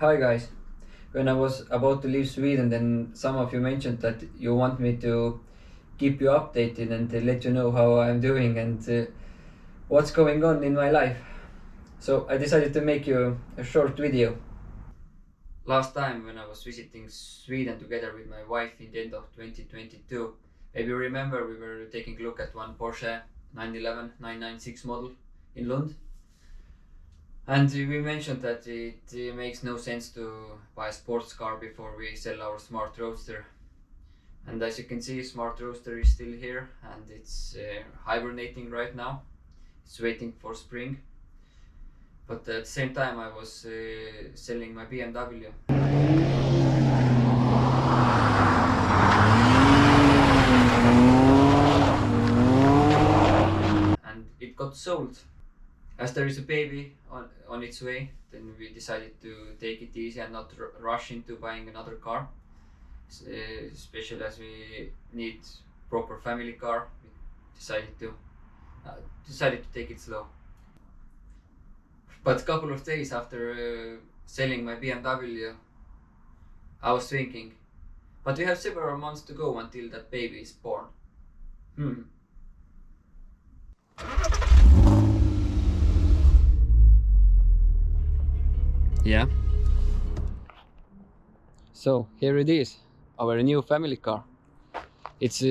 Hi guys. When I was about to leave Sweden, then some of you mentioned that you want me to keep you updated and to let you know how I'm doing and what's going on in my life. So I decided to make you a short video. Last time when I was visiting Sweden together with my wife in the end of 2022, maybe you remember we were taking a look at one Porsche 911 996 model in Lund. And we mentioned that it makes no sense to buy a sports car before we sell our smart roadster. And as you can see, smart roadster is still here and it's hibernating right now. It's waiting for spring. But at the same time I was selling my BMW. And it got sold. As there is a baby on its way, then we decided to take it easy and not rush into buying another car. Especially as we need proper family car, we decided to take it slow. But a couple of days after selling my BMW, I was thinking, but we have several months to go until that baby is born. Yeah. So here it is, our new family car. It's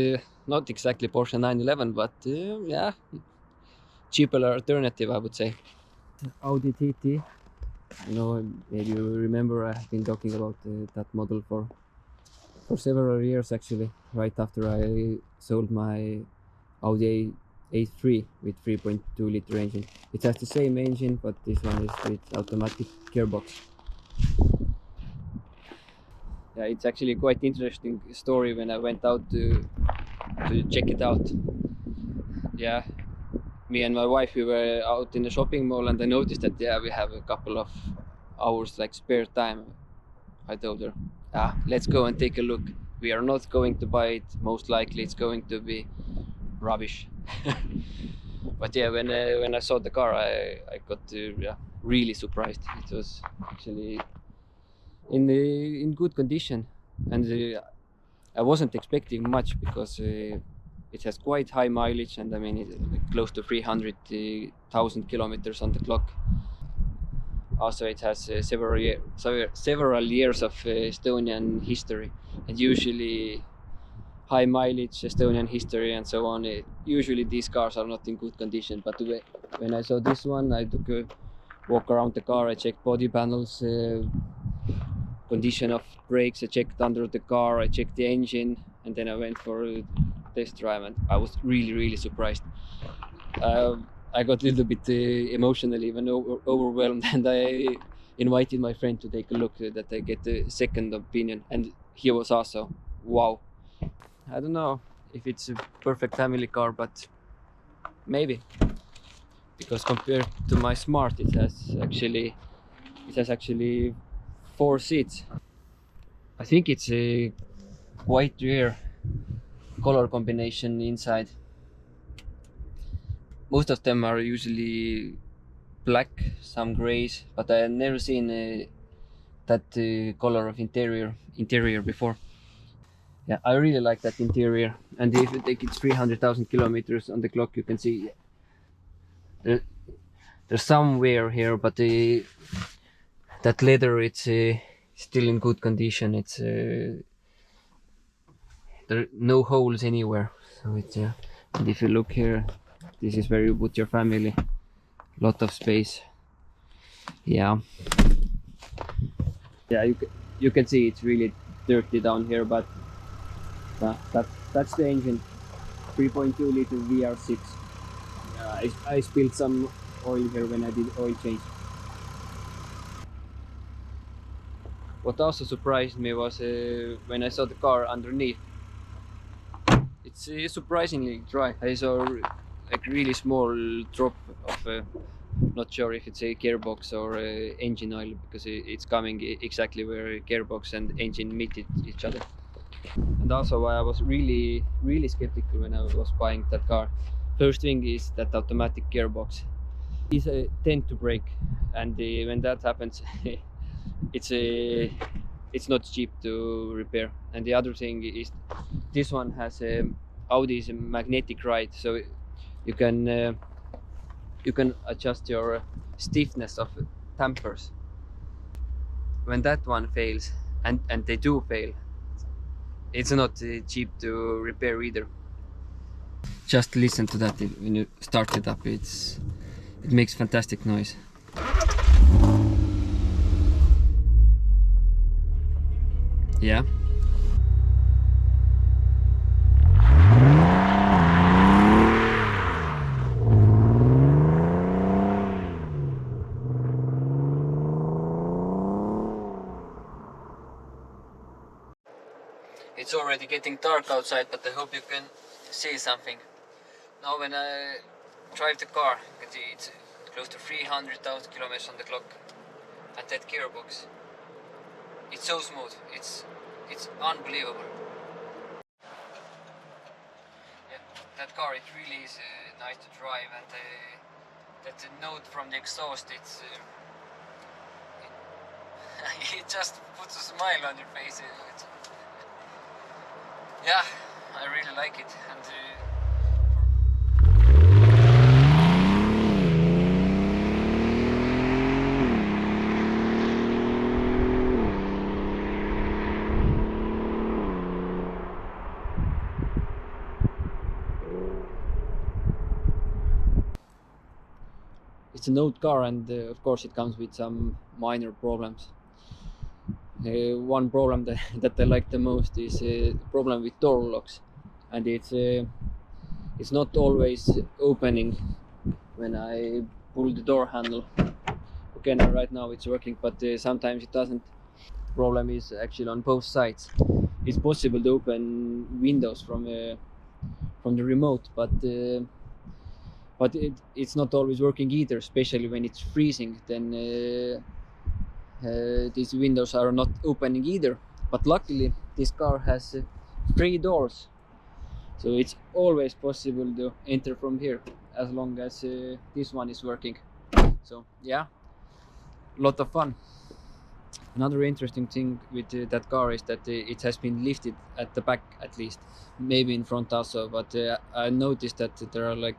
not exactly Porsche 911, but yeah, cheaper alternative, I would say. Audi TT. You know, maybe you remember I've been talking about that model for several years actually. Right after I sold my Audi A3 with 3.2 liter engine. It has the same engine, but this one is with automatic gearbox. Yeah, it's actually quite interesting story when I went out to check it out. Yeah, me and my wife, we were out in the shopping mall and I noticed that we have a couple of hours like spare time. I told her, let's go and take a look. We are not going to buy it, most likely it's going to be rubbish. But yeah, when I saw the car, I got really surprised. It was actually in good condition, and I wasn't expecting much because it has quite high mileage, and I mean it's close to 300,000 kilometers on the clock. Also, it has several years of Estonian history, and usually high mileage Estonian history and so on. Usually these cars are not in good condition, but when I saw this one, I took a walk around the car. I checked body panels, condition of brakes, I checked under the car, I checked the engine, and then I went for a test drive, and I was really surprised. I got a little bit emotional, even overwhelmed, and I invited my friend to take a look, that I get a second opinion, and he was also wow. I don't know if it's a perfect family car, but maybe, because compared to my Smart, it has actually 4 seats. I think it's a quite rare color combination inside. Most of them are usually black, some grays, but I have never seen that color of interior before. Yeah, I really like that interior, and if you take it 300,000 kilometers on the clock, you can see there's some wear here, but that leather, it's still in good condition. It's there are no holes anywhere, so it's and if you look here, this is where you put your family. Lot of space. Yeah, you can see it's really dirty down here, but that's the engine. 3.2 liter VR6. I spilled some oil here when I did oil change. What also surprised me was when I saw the car underneath. It's surprisingly dry. I saw like really small drop of not sure if it's a gearbox or engine oil, because it's coming exactly where gearbox and engine meet each other. And also why I was really skeptical when I was buying that car. First thing is that automatic gearbox is tend to break, and when that happens it's not cheap to repair. And the other thing is this one has Audi's magnetic ride, so you can adjust your stiffness of dampers. When that one fails, and they do fail, it's not cheap to repair either. Just listen to that when you start it up. It makes fantastic noise. Yeah. It's already getting dark outside, but I hope you can see something. Now when I drive the car, you can see it's close to 300,000 kilometers on the clock. And that gearbox, it's so smooth, it's unbelievable. Yeah, that car, it really is nice to drive, and that note from the exhaust, it just puts a smile on your face. Yeah, I really like it. And it's an old car, and of course it comes with some minor problems. One problem that I like the most is a problem with door locks, and it's not always opening when I pull the door handle. Okay, now right now it's working, but sometimes it doesn't. The problem is actually on both sides. It's possible to open windows from the remote, but it's not always working either, especially when it's freezing. Then these windows are not opening either. But luckily this car has 3 doors, so it's always possible to enter from here as long as this one is working. So yeah, a lot of fun. Another interesting thing with that car is that it has been lifted at the back, at least, maybe in front also, but I noticed that there are like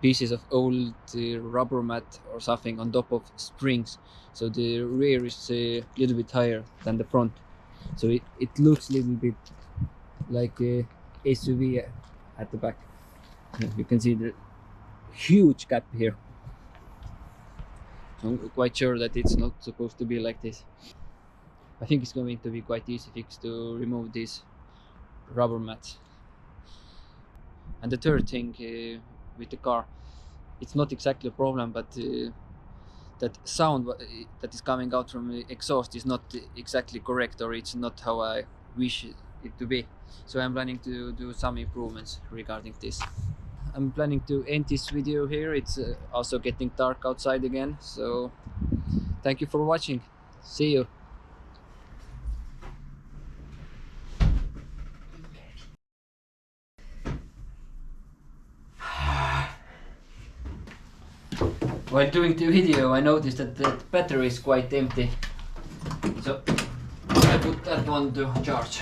pieces of old rubber mat or something on top of springs, so the rear is a little bit higher than the front, so it looks a little bit like a SUV at the back. You can see the huge gap here, so I'm quite sure that it's not supposed to be like this. I think it's going to be quite easy fix to remove these rubber mats. And the third thing with the car, it's not exactly a problem, but that sound that is coming out from the exhaust is not exactly correct, or it's not how I wish it to be. So I'm planning to do some improvements regarding this. I'm planning to end this video here. It's also getting dark outside again, so thank you for watching. See you. While doing the video, I noticed that the battery is quite empty, so I put that one to charge.